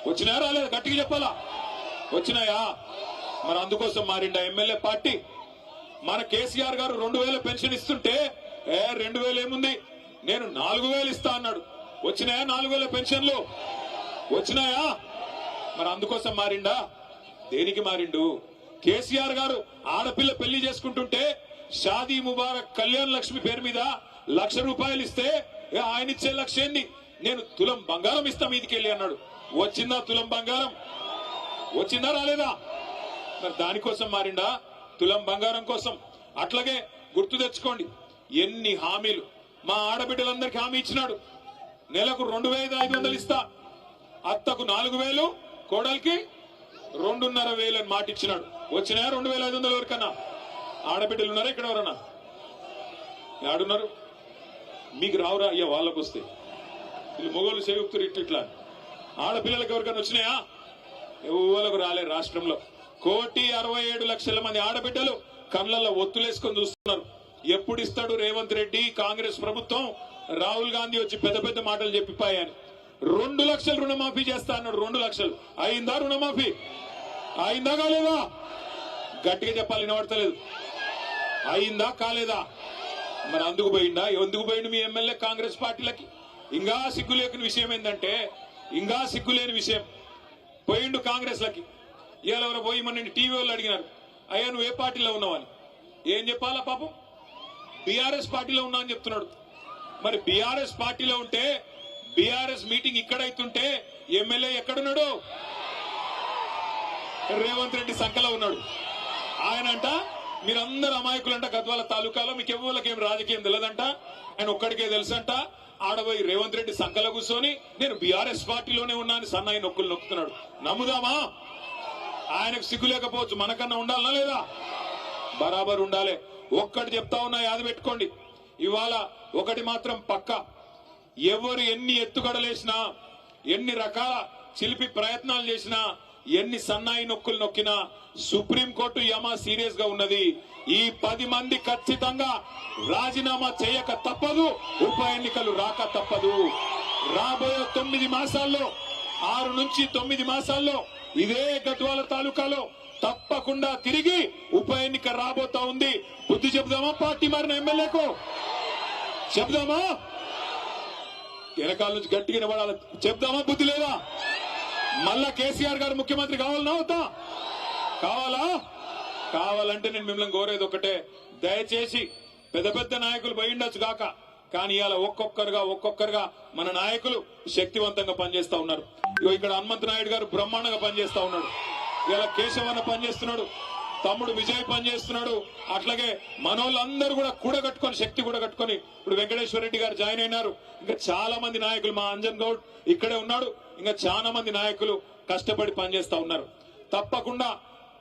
వచ్చినాయా రాలేదు గట్టిగా చెప్పాలా? వచ్చినాయా? మరి అందుకోసం మారిండా ఎమ్మెల్యే పార్టీ? మన కేసీఆర్ గారు 2000 పెన్షన్ ఇస్తుంటే 2000 ఏముంది, నేను 4000 ఇస్తా అన్నాడు. వచ్చినాయా 4000 పెన్షన్లు? వచ్చినాయా? మరి అందుకోసం మారిండా? దేనికి మారిండు? కేసీఆర్ గారు ఆడపిల్ల పెళ్లి చేసుకుంటుంటే షాదీ ముబారక్ కళ్యాణ్ లక్ష్మి పేరు మీద ₹1,00,000 ఇస్తే ఆయన ఇచ్చే లక్ష ఏంది, నేను తులం బంగారం ఇస్తా మీదికెళ్ళి అన్నాడు. వచ్చిందా తులం బంగారం? వచ్చిందా రాలేదా? మరి దానికోసం మారిండా? తులం బంగారం కోసం. అట్లాగే గుర్తు తెచ్చుకోండి, ఎన్ని హామీలు మా ఆడబిడ్డలందరికీ హామీ ఇచ్చినాడు. నెలకు 2500 ఇస్తా, అత్తకు 4000, కోడలికి 2500 అని మాట ఇచ్చినాడు. వచ్చినాయా 2500 ఎవరికన్నా? ఆడబిడ్డలు ఉన్నారా ఇక్కడ ఎవరన్నా? ఆడున్నారు? మీకు రావురా అయ్యా? వాళ్ళకు వస్తే వీళ్ళు మొగోళ్ళు సేవకుతారు ఇట్లా. ఆడపిల్లలకు ఎవరికన్నా వచ్చినాయా? ఎవరికి రాలే. రాష్ట్రంలో 1,67,00,000 మంది ఆడబిడ్డలు కళ్ళల్లో ఒత్తులేసుకొని చూస్తున్నారు. ఎప్పుడు ఇస్తాడు రేవంత్ రెడ్డి కాంగ్రెస్ ప్రభుత్వం? రాహుల్ గాంధీ వచ్చి పెద్ద పెద్ద మాటలు చెప్పిపోయాని 2 లక్షలు రుణమాఫీ చేస్తా అన్నాడు. 2 లక్షలు అయిందా? రుణమాఫీ అయిందా కాలేదా? గట్టిగా చెప్పాలి, వినబడతలేదు. అయిందా కాలేదా? మరి అందుకు పోయిందా? ఎందుకు పోయిండు మీ ఎమ్మెల్యే కాంగ్రెస్ పార్టీలకి? ఇంకా సిగ్గులేని విషయం ఏంటంటే, ఇంకా సిగ్గులేని విషయం, పోయిండు కాంగ్రెస్ లకి. ఇవాళ పోయి మన టీవీ వాళ్ళు అడిగినారు, అయ్యా నువ్వు ఏ పార్టీలో ఉన్నావని. ఏం చెప్పాలా పాపం? బీఆర్ఎస్ పార్టీలో ఉన్నా అని చెప్తున్నాడు. మరి బీఆర్ఎస్ పార్టీలో ఉంటే బీఆర్ఎస్ మీటింగ్ ఇక్కడైతుంటే ఎమ్మెల్యే ఎక్కడున్నాడు? రేవంత్ రెడ్డి సంకలో ఉన్నాడు. ఆయనంట మీరందరూ అమాయకులంట, గద్వాల తాలూకాలో మీకు ఎవరికేం రాజకీయం తెలియదంట, ఆయన ఒక్కడికే తెలుసంట. ఆడబోయి రేవంత్ రెడ్డి సంకలో కూర్చొని నేను బీఆర్ఎస్ పార్టీలోనే ఉన్నాను సన్నాయి నొక్కులు నొక్కుతున్నాడు. నమ్ముదామా? ఆయనకు సిగ్గు లేకపోవచ్చు, మనకన్నా ఉండాలనా లేదా? బరాబర్ ఉండాలి. ఒక్కటి చెప్తా ఉన్నా, యాద పెట్టుకోండి. ఇవాళ ఒకటి మాత్రం పక్క, ఎవరు ఎన్ని ఎత్తుగడలేసినా, ఎన్ని రకాల చిలిపి ప్రయత్నాలు చేసినా, ఎన్ని సన్నాయి నొక్కులు నొక్కినా సుప్రీంకోర్టు యమా సీరియస్ గా ఉన్నది. ఈ 10 మంది ఖచ్చితంగా రాజీనామా చేయక తప్పదు, ఉప ఎన్నికలు రాక తప్పదు. రాబోయే 9 మాసాల్లో 6 నుంచి 9 మాసాల్లో ఇదే గద్వాల తాలూకాలో తప్పకుండా తిరిగి ఉప ఎన్నిక రాబోతా ఉంది. బుద్ధి చెబుదామా పార్టీ మారిన ఎమ్మెల్యేకు? చెప్దామా? వెనకాల నుంచి గట్టిగా నిలబడాలి. చెప్దామా? బుద్ధి లేదా? మళ్ళా కేసీఆర్ గారు ముఖ్యమంత్రి కావాలన్నా అవుతా? కావాలా? కావాలంటే నేను మిమ్మల్ని కోరేది ఒకటే, దయచేసి పెద్ద పెద్ద నాయకులు పోయిండొచ్చు కాక, కానీ ఇవాళ ఒక్కొక్కరుగా మన నాయకులు శక్తివంతంగా పనిచేస్తా ఉన్నారు. ఇక్కడ హనుమంత్ నాయుడు గారు బ్రహ్మాండంగా పనిచేస్తా ఉన్నాడు. ఇలా కేశవన్న పనిచేస్తున్నాడు, తమ్ముడు విజయ్ పనిచేస్తున్నాడు. అట్లాగే మనోళ్ళందరూ కూడా కూడగట్టుకొని, శక్తి కూడగట్టుకొని ఇప్పుడు వెంకటేశ్వర రెడ్డి గారు జాయిన్ అయినారు. ఇంకా చాలా మంది నాయకులు, మా అంజన్ గౌడ్ ఇక్కడే ఉన్నాడు, ఇంకా చాలా మంది నాయకులు కష్టపడి పనిచేస్తా ఉన్నారు. తప్పకుండా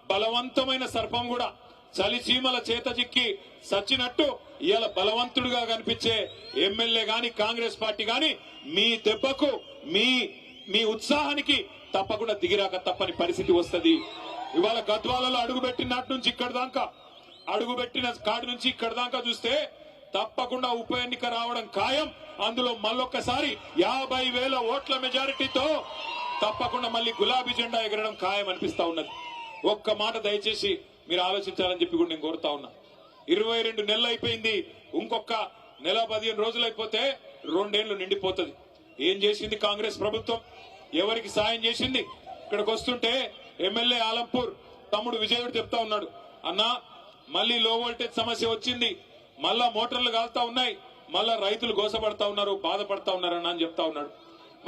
బలవంతమైన సర్పం కూడా చలిచీమల చేత చిక్కి సచ్చినట్టు ఇవాళ బలవంతుడుగా కనిపించే ఎమ్మెల్యే గాని కాంగ్రెస్ పార్టీ గాని మీ దెబ్బకు, మీ ఉత్సాహానికి తప్పకుండా దిగిరాక తప్పని పరిస్థితి వస్తుంది. ఇవాళ గద్వాలలో అడుగుపెట్టిన నాటి నుంచి ఇక్కడ దాకా, అడుగుపెట్టిన కాడి నుంచి ఇక్కడ దాకా చూస్తే తప్పకుండా ఉప ఎన్నిక రావడం ఖాయం. అందులో మళ్ళొక్కసారి 50,000 ఓట్ల మెజారిటీతో తప్పకుండా మళ్ళీ గులాబీ జెండా ఎగరడం ఖాయం అనిపిస్తా ఉన్నది. ఒక్క మాట దయచేసి మీరు ఆలోచించాలని చెప్పి కూడా నేను కోరుతా ఉన్నా. 22 నెలలు అయిపోయింది, ఇంకొక నెల 15 రోజులు అయిపోతే 2 ఏళ్లు నిండిపోతుంది. ఏం చేసింది కాంగ్రెస్ ప్రభుత్వం? ఎవరికి సాయం చేసింది? ఇక్కడికి వస్తుంటే ఎమ్మెల్యే ఆలంపూర్ తమ్ముడు విజయుడు చెప్తా ఉన్నాడు, అన్నా మళ్ళీ లో వోల్టేజ్ సమస్య వచ్చింది, మళ్ళా మోటార్లు కాలుతా ఉన్నాయి, మళ్ళా రైతులు గోసపడతా ఉన్నారు, బాధపడతా ఉన్నారన్న అని చెప్తా ఉన్నాడు.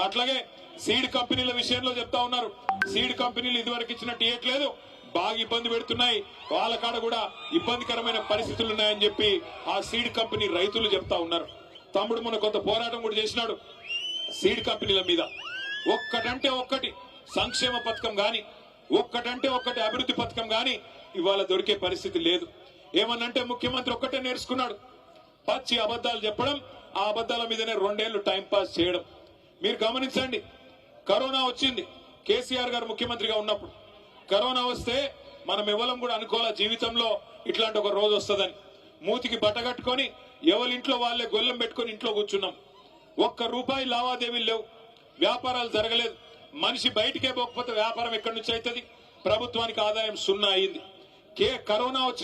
అట్లాగే సీడ్ కంపెనీల విషయంలో చెప్తా ఉన్నారు, సీడ్ కంపెనీలు ఇదివరకు ఇచ్చినట్టు ఇవ్వట్లేదు, బాగా ఇబ్బంది పెడుతున్నాయి, వాళ్ళ కాడ కూడా ఇబ్బందికరమైన పరిస్థితులు ఉన్నాయని చెప్పి ఆ సీడ్ కంపెనీ రైతులు చెప్తా ఉన్నారు. తమ్ముడు మొన్న కొంత పోరాటం కూడా చేసినాడు సీడ్ కంపెనీల మీద. ఒక్కటంటే ఒక్కటి సంక్షేమ పథకం గాని, ఒక్కటంటే ఒక్కటి అభివృద్ధి పథకం గాని ఇవాళ దొరికే పరిస్థితి లేదు. ఏమన్నంటే ముఖ్యమంత్రి ఒక్కటే నేర్చుకున్నాడు, పచ్చి అబద్దాలు చెప్పడం, ఆ అబద్దాల మీదనే 2 ఏళ్లు టైం పాస్ చేయడం. మీరు గమనించండి, కరోనా వచ్చింది కేసీఆర్ గారు ముఖ్యమంత్రిగా ఉన్నప్పుడు. కరోనా వస్తే మనం ఎవరం కూడా అనుకోవాల జీవితంలో ఇట్లాంటి ఒక రోజు వస్తుందని. మూతికి బట్ట కట్టుకొని ఎవరింట్లో వాళ్ళే గొల్లెం పెట్టుకొని ఇంట్లో కూర్చున్నాం. ₹1 లావాదేవీలు లేవు, వ్యాపారాలు జరగలేదు. మనిషి బయటికే పోకపోతే వ్యాపారం ఎక్కడి నుంచి అవుతుంది? ప్రభుత్వానికి ఆదాయం సున్నా అయింది. కరోనా వచ్చిన